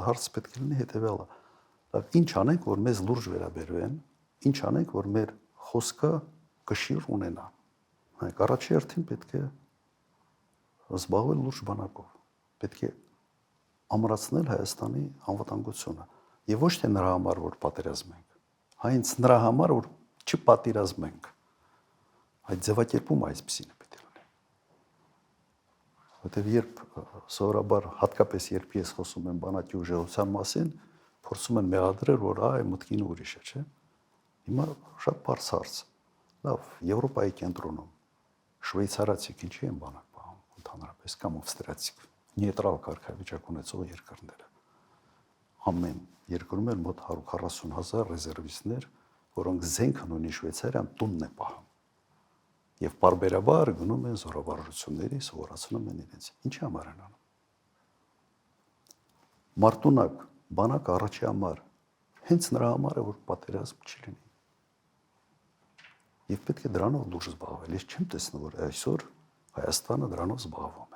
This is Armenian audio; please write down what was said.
հարցը պետք է լինի հետևյալը. ինչ անենք, որ մեզ լուրջ վերաբերվեն, ինչ անենք, որ մեր խոսքը կշիռ ունենա։ Հայք առաջի հերթին պետք է զբաղվել լուրջ բանակով։ Պետք է ամրացնել Հայաստանի անվտանգությունը։ Եվ ոչ թե նրա համար, որ պատերազմենք, հենց նրա համար, որ չպատերազմենք։ Այդ ձևակերպումը այսպեսին է պետք է լինի։ Որտեւ երբ սովորաբար հատկապես երբ ես խոսում եմ բանակի ուժեղության մասին, փորձում են մեղադրել, որ այ մտքին ուրիշ է, չէ՞։ Հիմա շատ բարձ հարց։ Լավ, Եվրոպայի կենտրոնում շվեյցարացիք ինչի են բանակ պահում ընդհանրապես կամ ավստրիացիք, նեյտրալ կարգավիճակ ունեցող երկրները։ Ամեն երկրում են մոտ 140,000 ռեզերվիստներ, որոնք զենքն ունի Շվեյցարիան տունն է պահում։ Եվ բարբերաբար գնում են զորավարժությունների, սովորացնում են իրենց։ Ինչի համար են անում։ Մարտունակ բանակ առաջի համար հենց նրա համար է, որ պատերազմ չլինի։ Եվ պետք է դրանով լուրջ զբաղվել։ Ես չեմ տեսնում, որ այսօր Հայաստանը դրանով զբաղվում է։